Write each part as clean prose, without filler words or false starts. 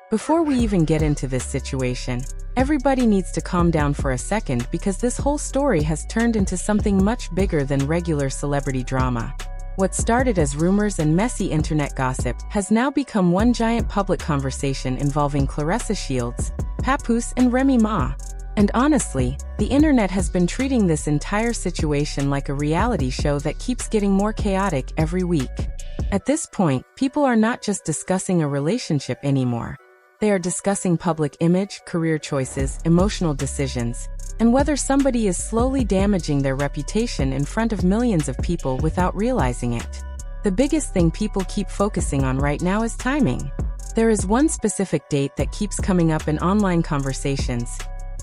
Before we even get into this situation, everybody needs to calm down for a second because this whole story has turned into something much bigger than regular celebrity drama. What started as rumors and messy internet gossip has now become one giant public conversation involving Claressa Shields, Papoose, and Remy Ma. And honestly, the internet has been treating this entire situation like a reality show that keeps getting more chaotic every week. At this point, people are not just discussing a relationship anymore. They are discussing public image, career choices, emotional decisions, and whether somebody is slowly damaging their reputation in front of millions of people without realizing it. The biggest thing people keep focusing on right now is timing. There is one specific date that keeps coming up in online conversations.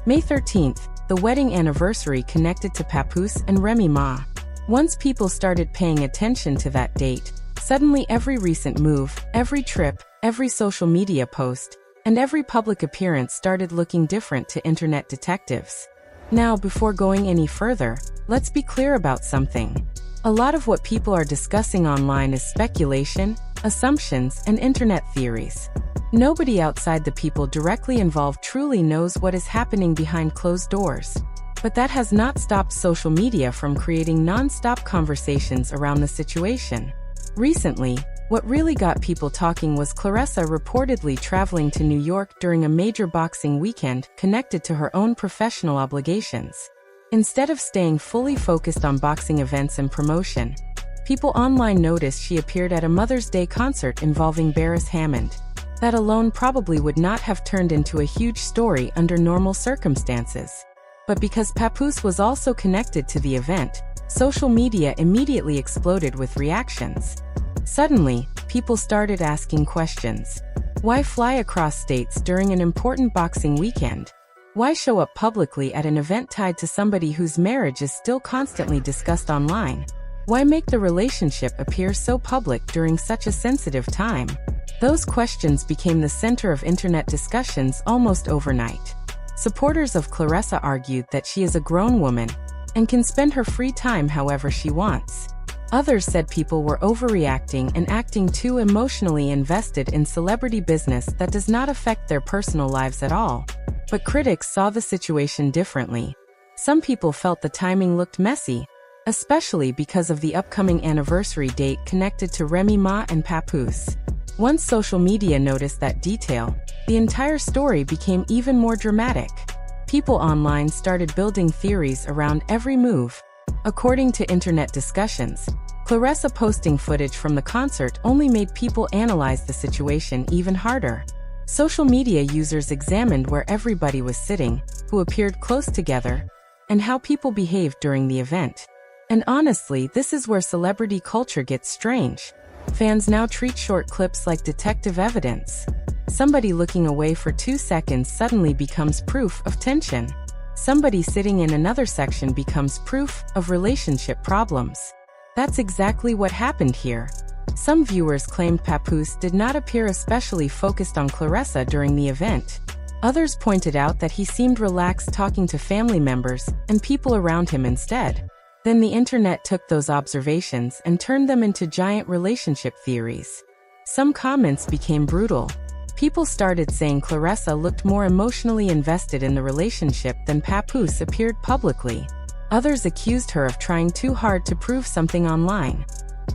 May 13th, the wedding anniversary connected to Papoose and Remy Ma. Once people started paying attention to that date, suddenly every recent move, every trip, every social media post, and every public appearance started looking different to internet detectives. Now, before going any further, let's be clear about something. A lot of what people are discussing online is speculation, assumptions, and internet theories. Nobody outside the people directly involved truly knows what is happening behind closed doors. But that has not stopped social media from creating non-stop conversations around the situation. Recently, what really got people talking was Claressa reportedly traveling to New York during a major boxing weekend connected to her own professional obligations. Instead of staying fully focused on boxing events and promotion, people online noticed she appeared at a Mother's Day concert involving Beres Hammond. That alone probably would not have turned into a huge story under normal circumstances. But because Papoose was also connected to the event, social media immediately exploded with reactions. Suddenly, people started asking questions. Why fly across states during an important boxing weekend? Why show up publicly at an event tied to somebody whose marriage is still constantly discussed online? Why make the relationship appear so public during such a sensitive time? Those questions became the center of internet discussions almost overnight. Supporters of Claressa argued that she is a grown woman and can spend her free time however she wants. Others said people were overreacting and acting too emotionally invested in celebrity business that does not affect their personal lives at all. But critics saw the situation differently. Some people felt the timing looked messy, especially because of the upcoming anniversary date connected to Remy Ma and Papoose. Once social media noticed that detail, the entire story became even more dramatic. People online started building theories around every move. According to internet discussions, Claressa posting footage from the concert only made people analyze the situation even harder. Social media users examined where everybody was sitting, who appeared close together, and how people behaved during the event. And honestly, this is where celebrity culture gets strange. Fans now treat short clips like detective evidence. Somebody looking away for 2 seconds suddenly becomes proof of tension. Somebody sitting in another section becomes proof of relationship problems. That's exactly what happened here. Some viewers claimed Papoose did not appear especially focused on Claressa during the event. Others pointed out that he seemed relaxed talking to family members and people around him instead. Then the internet took those observations and turned them into giant relationship theories. Some comments became brutal. People started saying Claressa looked more emotionally invested in the relationship than Papoose appeared publicly. Others accused her of trying too hard to prove something online.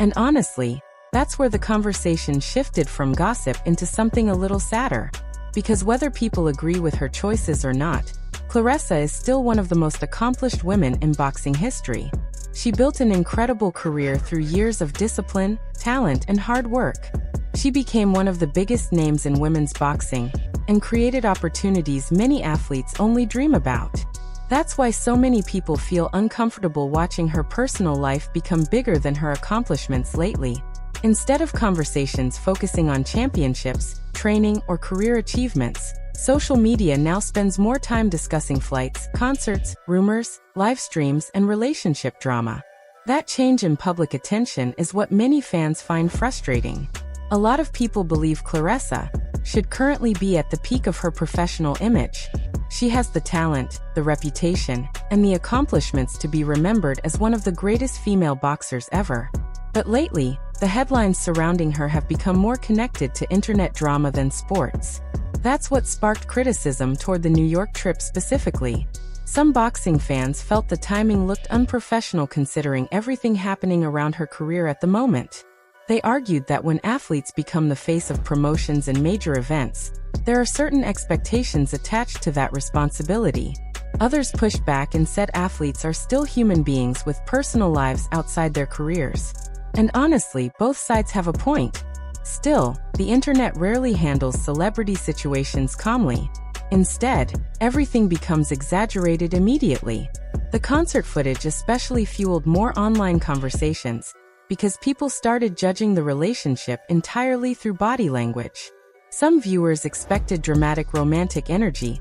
And honestly, that's where the conversation shifted from gossip into something a little sadder. Because whether people agree with her choices or not, Claressa is still one of the most accomplished women in boxing history. She built an incredible career through years of discipline, talent, and hard work. She became one of the biggest names in women's boxing and created opportunities many athletes only dream about. That's why so many people feel uncomfortable watching her personal life become bigger than her accomplishments lately. Instead of conversations focusing on championships, training, or career achievements, social media now spends more time discussing flights, concerts, rumors, live streams, and relationship drama. That change in public attention is what many fans find frustrating. A lot of people believe Claressa should currently be at the peak of her professional image. She has the talent, the reputation, and the accomplishments to be remembered as one of the greatest female boxers ever. But lately, the headlines surrounding her have become more connected to internet drama than sports. That's what sparked criticism toward the New York trip specifically. Some boxing fans felt the timing looked unprofessional considering everything happening around her career at the moment. They argued that when athletes become the face of promotions and major events, there are certain expectations attached to that responsibility. Others pushed back and said athletes are still human beings with personal lives outside their careers. And honestly, both sides have a point. Still, the internet rarely handles celebrity situations calmly. Instead, everything becomes exaggerated immediately. The concert footage especially fueled more online conversations, because people started judging the relationship entirely through body language. Some viewers expected dramatic romantic energy,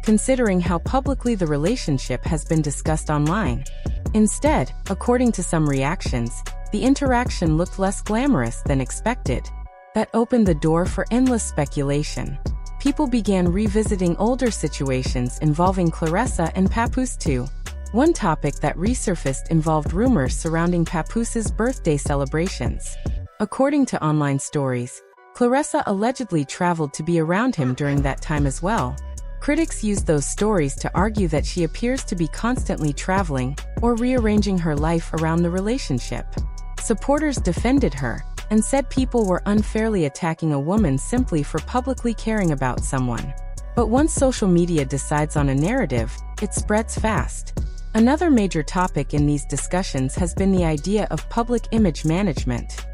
considering how publicly the relationship has been discussed online. Instead, according to some reactions, the interaction looked less glamorous than expected. That opened the door for endless speculation. People began revisiting older situations involving Claressa and Papoose too. One topic that resurfaced involved rumors surrounding Papoose's birthday celebrations. According to online stories, Claressa allegedly traveled to be around him during that time as well. Critics used those stories to argue that she appears to be constantly traveling or rearranging her life around the relationship. Supporters defended her and said people were unfairly attacking a woman simply for publicly caring about someone. But once social media decides on a narrative, it spreads fast. Another major topic in these discussions has been the idea of public image management.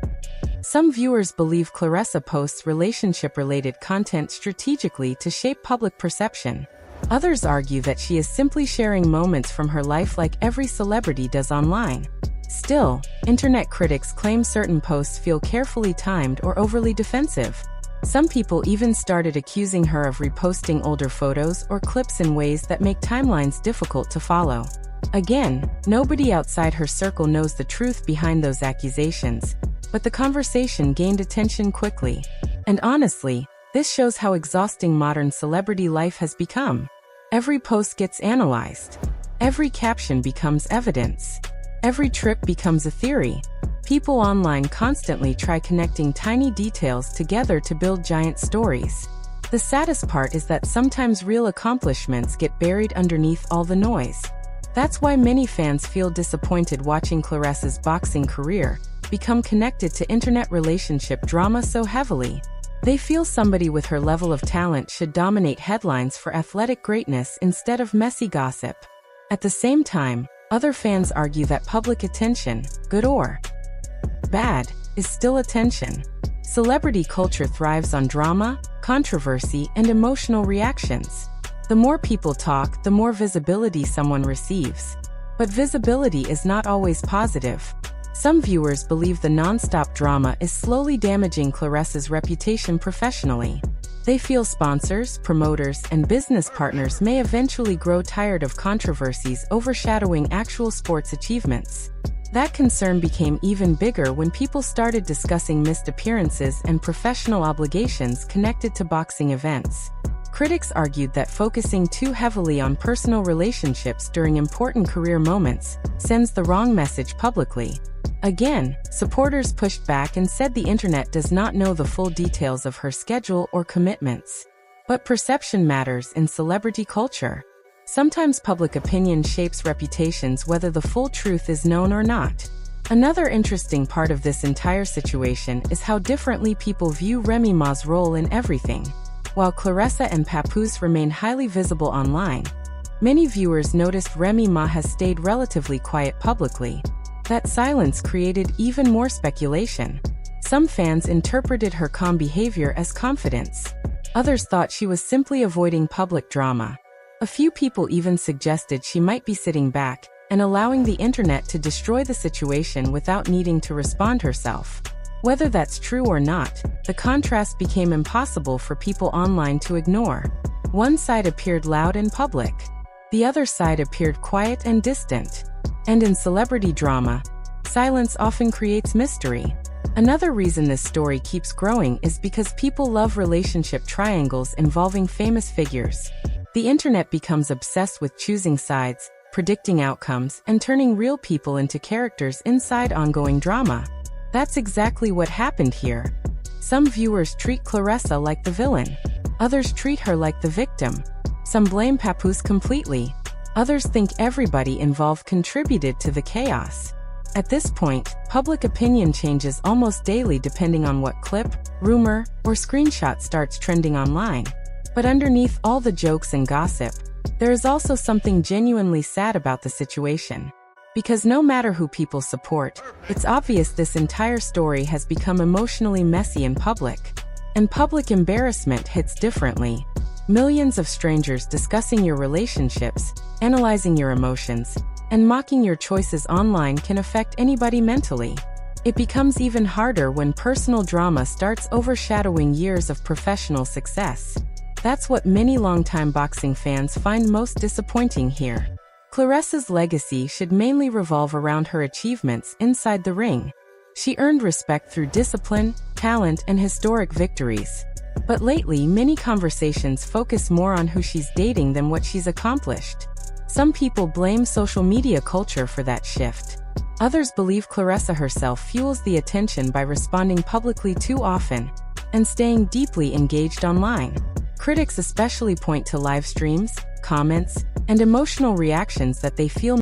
Some viewers believe Claressa posts relationship-related content strategically to shape public perception. Others argue that she is simply sharing moments from her life like every celebrity does online. Still, internet critics claim certain posts feel carefully timed or overly defensive. Some people even started accusing her of reposting older photos or clips in ways that make timelines difficult to follow. Again, nobody outside her circle knows the truth behind those accusations, but the conversation gained attention quickly. And honestly, this shows how exhausting modern celebrity life has become. Every post gets analyzed. Every caption becomes evidence. Every trip becomes a theory. People online constantly try connecting tiny details together to build giant stories. The saddest part is that sometimes real accomplishments get buried underneath all the noise. That's why many fans feel disappointed watching Claressa's boxing career become connected to internet relationship drama so heavily. They feel somebody with her level of talent should dominate headlines for athletic greatness instead of messy gossip. At the same time, other fans argue that public attention, good or bad, is still attention. Celebrity culture thrives on drama, controversy, and emotional reactions. The more people talk, the more visibility someone receives. But visibility is not always positive. Some viewers believe the non-stop drama is slowly damaging Claressa's reputation professionally. They feel sponsors, promoters, and business partners may eventually grow tired of controversies overshadowing actual sports achievements. That concern became even bigger when people started discussing missed appearances and professional obligations connected to boxing events. Critics argued that focusing too heavily on personal relationships during important career moments sends the wrong message publicly. Again, supporters pushed back and said the internet does not know the full details of her schedule or commitments. But perception matters in celebrity culture. Sometimes public opinion shapes reputations whether the full truth is known or not. Another interesting part of this entire situation is how differently people view Remy Ma's role in everything. While Claressa and Papoose remain highly visible online, many viewers noticed Remy Ma has stayed relatively quiet publicly. That silence created even more speculation. Some fans interpreted her calm behavior as confidence. Others thought she was simply avoiding public drama. A few people even suggested she might be sitting back and allowing the internet to destroy the situation without needing to respond herself. Whether that's true or not, the contrast became impossible for people online to ignore. One side appeared loud and public. The other side appeared quiet and distant. And in celebrity drama, silence often creates mystery. Another reason this story keeps growing is because people love relationship triangles involving famous figures. The internet becomes obsessed with choosing sides, predicting outcomes, and turning real people into characters inside ongoing drama. That's exactly what happened here. Some viewers treat Claressa like the villain. Others treat her like the victim. Some blame Papoose completely. Others think everybody involved contributed to the chaos. At this point, public opinion changes almost daily depending on what clip, rumor, or screenshot starts trending online. But underneath all the jokes and gossip, there is also something genuinely sad about the situation. Because no matter who people support, it's obvious this entire story has become emotionally messy in public. And public embarrassment hits differently. Millions of strangers discussing your relationships, analyzing your emotions, and mocking your choices online can affect anybody mentally. It becomes even harder when personal drama starts overshadowing years of professional success. That's what many longtime boxing fans find most disappointing here. Claressa's legacy should mainly revolve around her achievements inside the ring. She earned respect through discipline, talent, and historic victories. But lately, many conversations focus more on who she's dating than what she's accomplished. Some people blame social media culture for that shift. Others believe Claressa herself fuels the attention by responding publicly too often and staying deeply engaged online. Critics especially point to live streams, comments, and emotional reactions that they feel